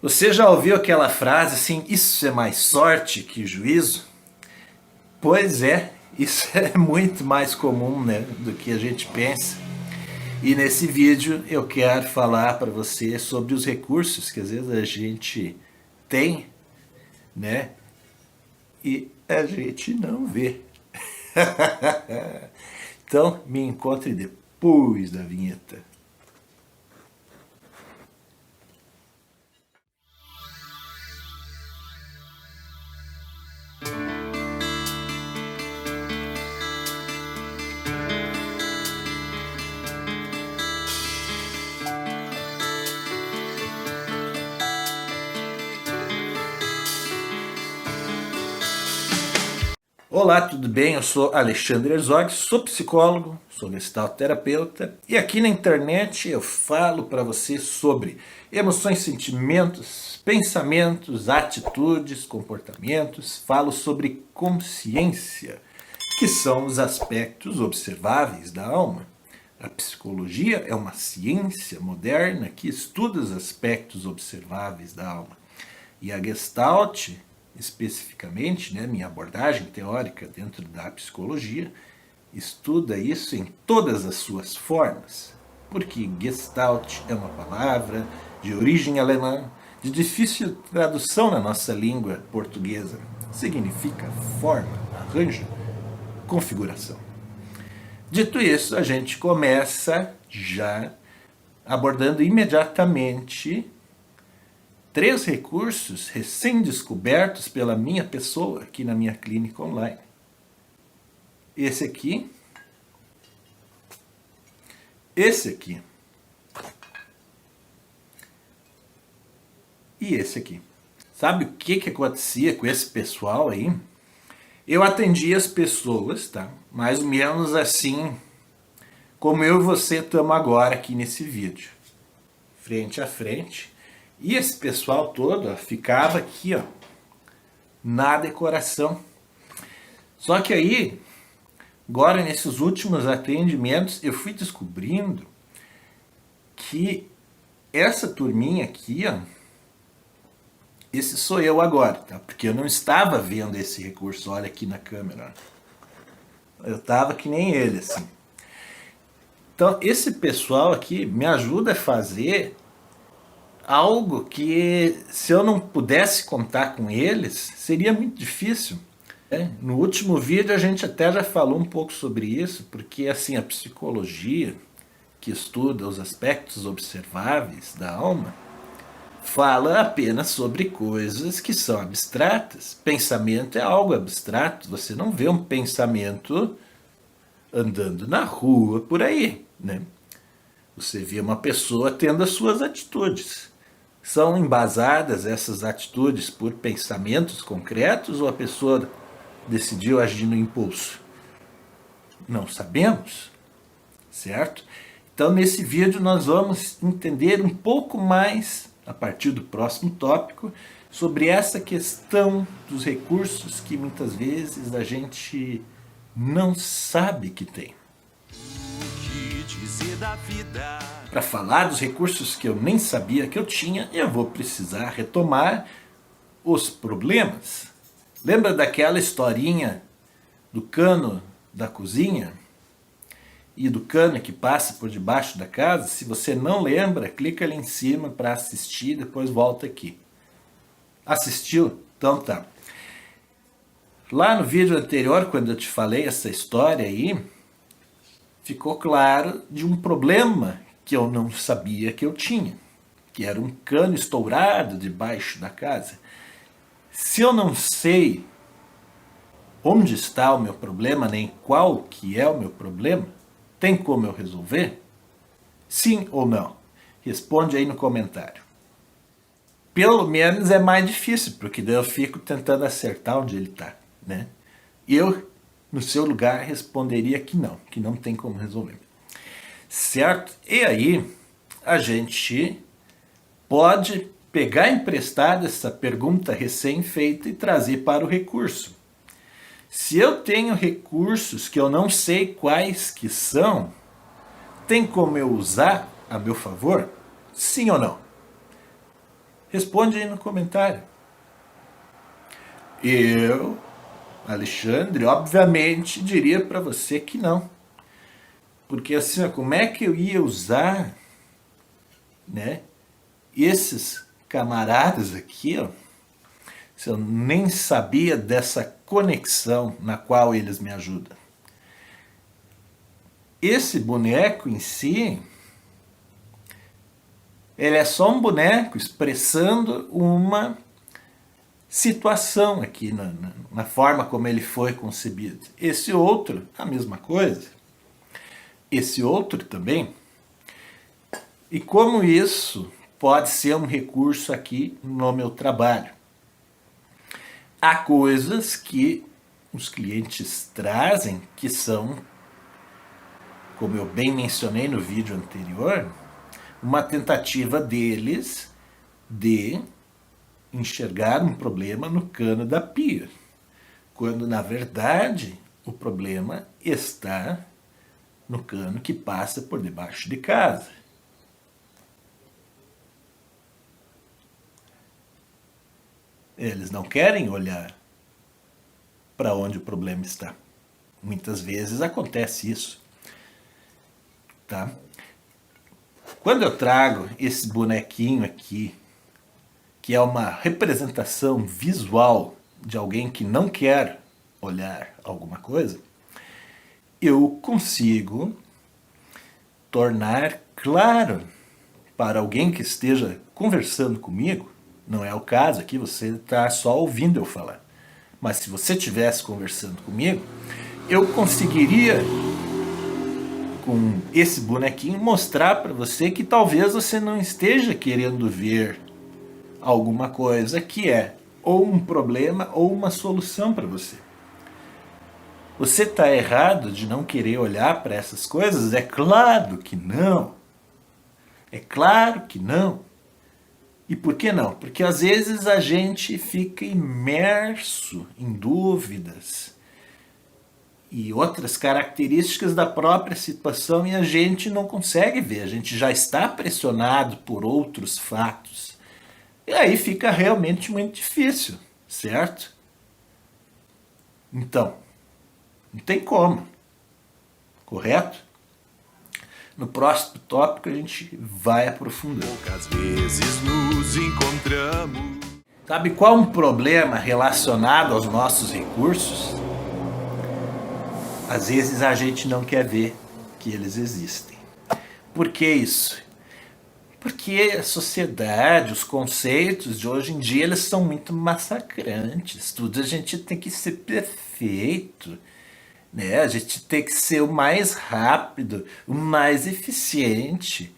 Você já ouviu aquela frase assim, isso é mais sorte que juízo? Pois é, isso é muito mais comum, né, do que a gente pensa. E nesse vídeo eu quero falar para você sobre os recursos que às vezes a gente tem, né, e a gente não vê. Então me encontre depois da vinheta. Olá, tudo bem? Eu sou Alexandre Herzog, sou psicólogo, sou gestalterapeuta e aqui na internet eu falo para você sobre emoções, sentimentos, pensamentos, atitudes, comportamentos, falo sobre consciência, que são os aspectos observáveis da alma. A psicologia é uma ciência moderna que estuda os aspectos observáveis da alma. E a Gestalt, especificamente, né, minha abordagem teórica dentro da psicologia, estuda isso em todas as suas formas. Porque Gestalt é uma palavra de origem alemã, de difícil tradução na nossa língua portuguesa. Significa forma, arranjo, configuração. Dito isso, a gente começa já abordando imediatamente 3 recursos recém-descobertos pela minha pessoa aqui na minha clínica online. Esse aqui e esse aqui. Sabe o que acontecia com esse pessoal aí? Eu atendia as pessoas, tá? Mais ou menos assim como eu e você estamos agora aqui nesse vídeo. Frente a frente. E esse pessoal todo ó, ficava aqui ó, na decoração. Só que aí, agora nesses últimos atendimentos, eu fui descobrindo que essa turminha aqui, ó, esse sou eu agora, tá? Porque eu não estava vendo esse recurso, olha aqui na câmera. Eu estava que nem ele, assim. Então, esse pessoal aqui me ajuda a fazer algo que, se eu não pudesse contar com eles, seria muito difícil. No último vídeo a gente até já falou um pouco sobre isso, porque assim, a psicologia, que estuda os aspectos observáveis da alma, fala apenas sobre coisas que são abstratas. Pensamento é algo abstrato, você não vê um pensamento andando na rua por aí, né? Você vê uma pessoa tendo as suas atitudes. São embasadas essas atitudes por pensamentos concretos ou a pessoa decidiu agir no impulso? Não sabemos, certo? Então nesse vídeo nós vamos entender um pouco mais, a partir do próximo tópico, sobre essa questão dos recursos que muitas vezes a gente não sabe que tem. Para falar dos recursos que eu nem sabia que eu tinha, eu vou precisar retomar os problemas. Lembra daquela historinha do cano da cozinha e do cano que passa por debaixo da casa? Se você não lembra, clica ali em cima para assistir, depois volta aqui. Assistiu? Então tá. Lá no vídeo anterior, quando eu te falei essa história aí, ficou claro de um problema que eu não sabia que eu tinha, que era um cano estourado debaixo da casa. Se eu não sei onde está o meu problema, nem qual que é o meu problema, tem como eu resolver? Sim ou não? Responde aí no comentário. Pelo menos é mais difícil, porque daí eu fico tentando acertar onde ele está, né? Eu, no seu lugar, responderia que não tem como resolver. Certo? E aí, a gente pode pegar emprestada essa pergunta recém-feita e trazer para o recurso. Se eu tenho recursos que eu não sei quais que são, tem como eu usar a meu favor? Sim ou não? Responde aí no comentário. Eu, Alexandre, obviamente diria para você que não. Porque assim, como é que eu ia usar, né, esses camaradas aqui, ó, se eu nem sabia dessa conexão na qual eles me ajudam? Esse boneco em si, ele é só um boneco expressando uma situação aqui na forma como ele foi concebido. Esse outro, a mesma coisa. Esse outro também. E como isso pode ser um recurso aqui no meu trabalho? Há coisas que os clientes trazem que são, como eu bem mencionei no vídeo anterior, uma tentativa deles de enxergar um problema no cano da pia, quando na verdade o problema está no cano que passa por debaixo de casa. Eles não querem olhar para onde o problema está. Muitas vezes acontece isso. Tá? Quando eu trago esse bonequinho aqui, que é uma representação visual de alguém que não quer olhar alguma coisa, eu consigo tornar claro para alguém que esteja conversando comigo, não é o caso aqui, você está só ouvindo eu falar, mas se você estivesse conversando comigo, eu conseguiria, com esse bonequinho, mostrar para você que talvez você não esteja querendo ver alguma coisa que é ou um problema ou uma solução para você. Você está errado de não querer olhar para essas coisas? É claro que não. É claro que não. E por que não? Porque às vezes a gente fica imerso em dúvidas e outras características da própria situação e a gente não consegue ver, a gente já está pressionado por outros fatos. E aí fica realmente muito difícil, certo? Então, não tem como, correto? No próximo tópico a gente vai aprofundando. Poucas vezes nos encontramos. Sabe qual um problema relacionado aos nossos recursos? Às vezes a gente não quer ver que eles existem. Por que isso? Porque a sociedade, os conceitos de hoje em dia, eles são muito massacrantes. Tudo a gente tem que ser perfeito, né? A gente tem que ser o mais rápido, o mais eficiente,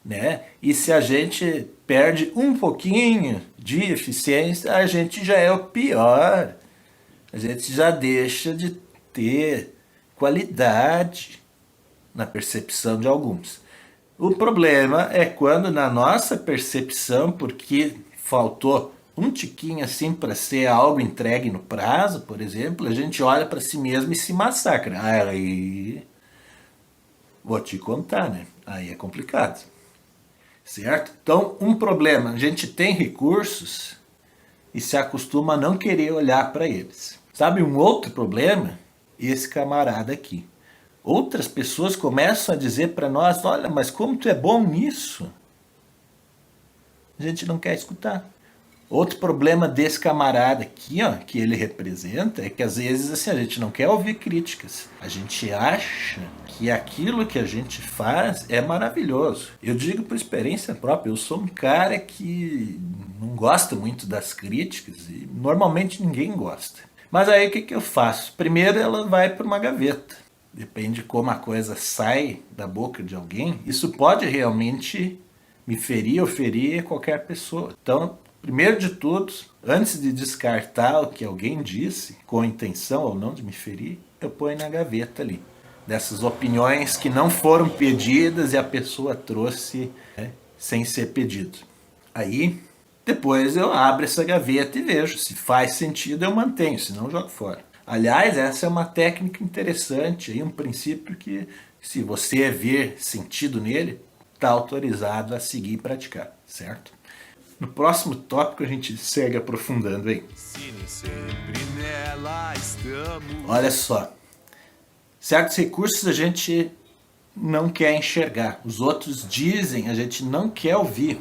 né? E se a gente perde um pouquinho de eficiência, a gente já é o pior. A gente já deixa de ter qualidade na percepção de alguns. O problema é quando na nossa percepção, porque faltou um tiquinho assim para ser algo entregue no prazo, por exemplo, a gente olha para si mesmo e se massacra. Aí, vou te contar, né? Aí é complicado, certo? Então, um problema, a gente tem recursos e se acostuma a não querer olhar para eles. Sabe um outro problema? Esse camarada aqui. Outras pessoas começam a dizer para nós, olha, mas como tu é bom nisso? A gente não quer escutar. Outro problema desse camarada aqui, ó, que ele representa, é que às vezes assim, a gente não quer ouvir críticas. A gente acha que aquilo que a gente faz é maravilhoso. Eu digo por experiência própria, eu sou um cara que não gosta muito das críticas e normalmente ninguém gosta. Mas aí o que eu faço? Primeiro ela vai para uma gaveta. Depende de como a coisa sai da boca de alguém, isso pode realmente me ferir ou ferir qualquer pessoa. Então, primeiro de tudo, antes de descartar o que alguém disse, com intenção ou não de me ferir, eu ponho na gaveta ali. Dessas opiniões que não foram pedidas e a pessoa trouxe, né, sem ser pedido. Aí, depois eu abro essa gaveta e vejo. Se faz sentido, eu mantenho, senão eu jogo fora. Aliás, essa é uma técnica interessante, um princípio que, se você ver sentido nele, está autorizado a seguir e praticar, certo? No próximo tópico a gente segue aprofundando, hein? Cine sempre nela estamos. Olha só, certos recursos a gente não quer enxergar, os outros dizem, a gente não quer ouvir.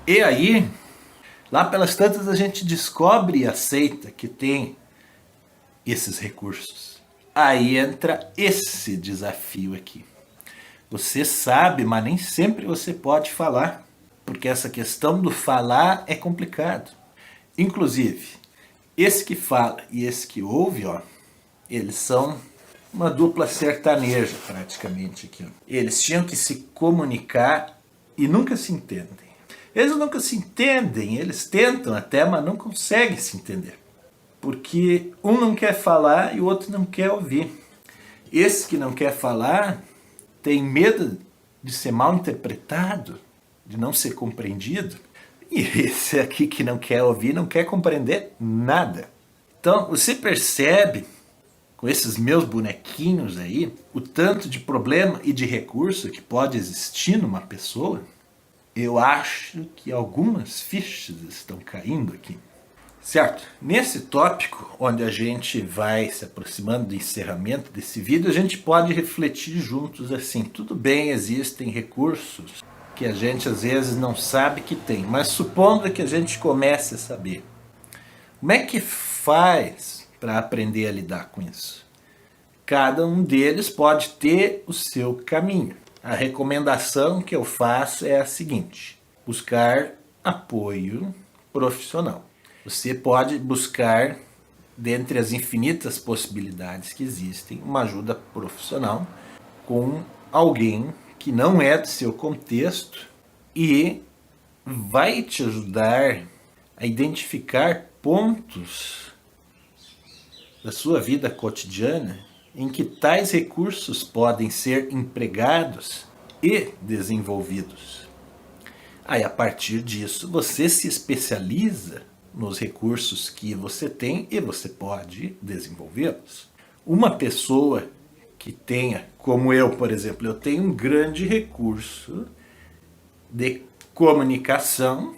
E aí, lá pelas tantas a gente descobre e aceita que tem esses recursos. Aí entra esse desafio aqui. Você sabe, mas nem sempre você pode falar, porque essa questão do falar é complicado. Inclusive, esse que fala e esse que ouve, ó, eles são uma dupla sertaneja praticamente aqui. Ó. Eles tinham que se comunicar e nunca se entendem. Eles nunca se entendem, eles tentam até, mas não conseguem se entender. Porque um não quer falar e o outro não quer ouvir. Esse que não quer falar tem medo de ser mal interpretado, de não ser compreendido. E esse aqui que não quer ouvir, não quer compreender nada. Então, você percebe, com esses meus bonequinhos aí, o tanto de problema e de recurso que pode existir numa pessoa? Eu acho que algumas fichas estão caindo aqui. Certo? Nesse tópico, onde a gente vai se aproximando do encerramento desse vídeo, a gente pode refletir juntos assim. Tudo bem, existem recursos que a gente às vezes não sabe que tem, mas supondo que a gente comece a saber, como é que faz para aprender a lidar com isso? Cada um deles pode ter o seu caminho. A recomendação que eu faço é a seguinte: buscar apoio profissional. Você pode buscar, dentre as infinitas possibilidades que existem, uma ajuda profissional com alguém que não é do seu contexto e vai te ajudar a identificar pontos da sua vida cotidiana em que tais recursos podem ser empregados e desenvolvidos. Aí, a partir disso, você se especializa nos recursos que você tem e você pode desenvolvê-los. Uma pessoa que tenha, como eu, por exemplo, eu tenho um grande recurso de comunicação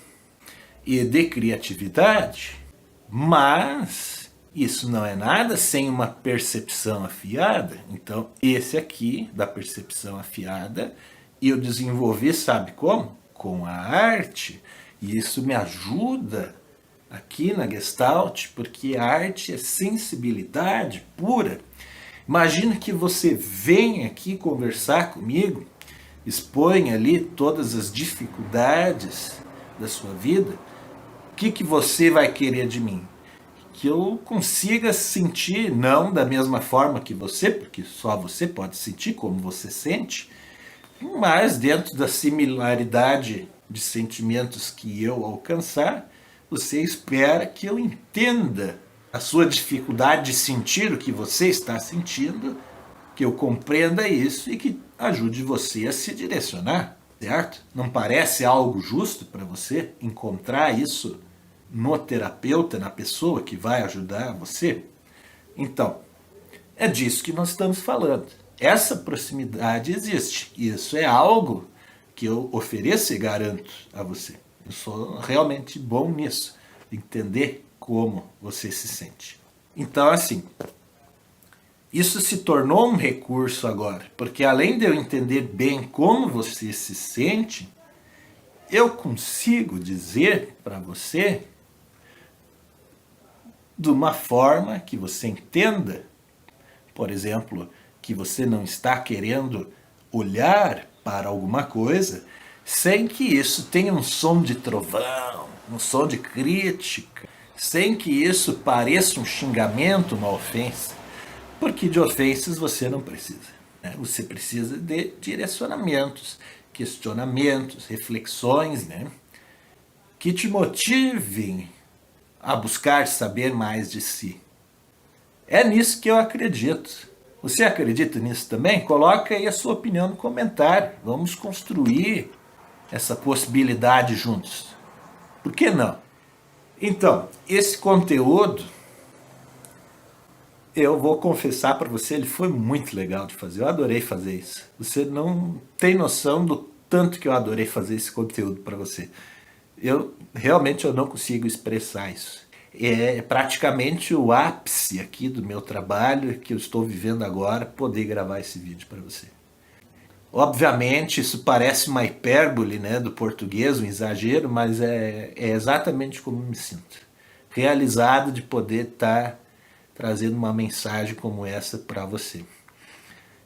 e de criatividade, mas isso não é nada sem uma percepção afiada. Então, esse aqui, da percepção afiada, eu desenvolvi, sabe como? Com a arte. E isso me ajuda aqui na Gestalt, porque a arte é sensibilidade pura. Imagina que você vem aqui conversar comigo, expõe ali todas as dificuldades da sua vida. O que você vai querer de mim? Que eu consiga sentir, não da mesma forma que você, porque só você pode sentir como você sente, mas dentro da similaridade de sentimentos que eu alcançar, você espera que eu entenda a sua dificuldade de sentir o que você está sentindo, que eu compreenda isso e que ajude você a se direcionar, certo? Não parece algo justo para você encontrar isso no terapeuta, na pessoa que vai ajudar você? Então, é disso que nós estamos falando. Essa proximidade existe. Isso é algo que eu ofereço e garanto a você. Eu sou realmente bom nisso, entender como você se sente. Então, assim, isso se tornou um recurso agora, porque além de eu entender bem como você se sente, eu consigo dizer para você de uma forma que você entenda, por exemplo, que você não está querendo olhar para alguma coisa sem que isso tenha um som de trovão, um som de crítica, sem que isso pareça um xingamento, uma ofensa, porque de ofensas você não precisa, né? Você precisa de direcionamentos, questionamentos, reflexões, né? Que te motivem a buscar saber mais de si. É nisso que eu acredito. Você acredita nisso também? Coloca aí a sua opinião no comentário. Vamos construir essa possibilidade juntos. Por que não? Então, esse conteúdo, eu vou confessar para você, ele foi muito legal de fazer. Eu adorei fazer isso. Você não tem noção do tanto que eu adorei fazer esse conteúdo para você. eu não consigo expressar isso. É praticamente o ápice aqui do meu trabalho que eu estou vivendo agora, poder gravar esse vídeo para você. Obviamente isso parece uma hipérbole, né, do português, um exagero, mas é exatamente como me sinto. Realizado de poder estar trazendo uma mensagem como essa para você.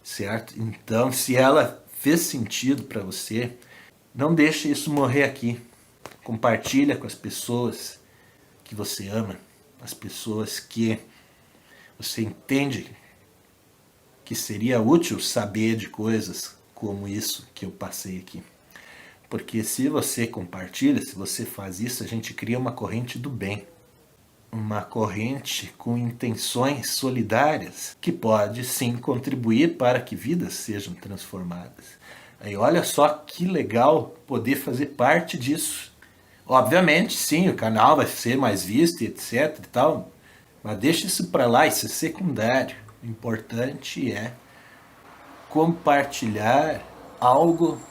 Certo? Então, se ela fez sentido para você, não deixe isso morrer aqui. Compartilha com as pessoas que você ama, as pessoas que você entende que seria útil saber de coisas como isso que eu passei aqui. Porque se você compartilha, se você faz isso, a gente cria uma corrente do bem. Uma corrente com intenções solidárias que pode sim contribuir para que vidas sejam transformadas. Aí olha só que legal poder fazer parte disso. Obviamente, sim, o canal vai ser mais visto, etc e tal, mas deixa isso para lá, isso é secundário. O importante é compartilhar algo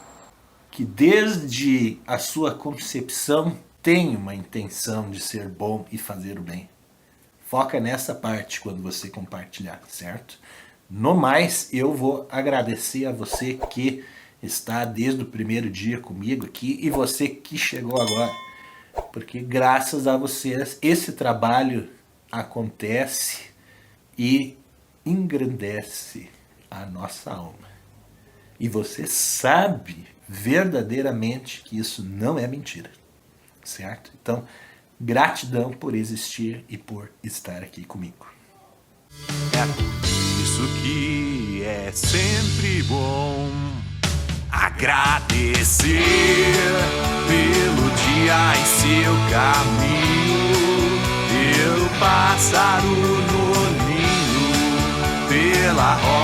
que desde a sua concepção tem uma intenção de ser bom e fazer o bem. Foca nessa parte quando você compartilhar, certo? No mais, eu vou agradecer a você que está desde o primeiro dia comigo aqui e você que chegou agora. Porque graças a vocês esse trabalho acontece e engrandece a nossa alma. E você sabe verdadeiramente que isso não é mentira. Certo? Então, gratidão por existir e por estar aqui comigo. É por isso que é sempre bom agradecer pelo dia em seu caminho, pelo pássaro no ninho, pela rosa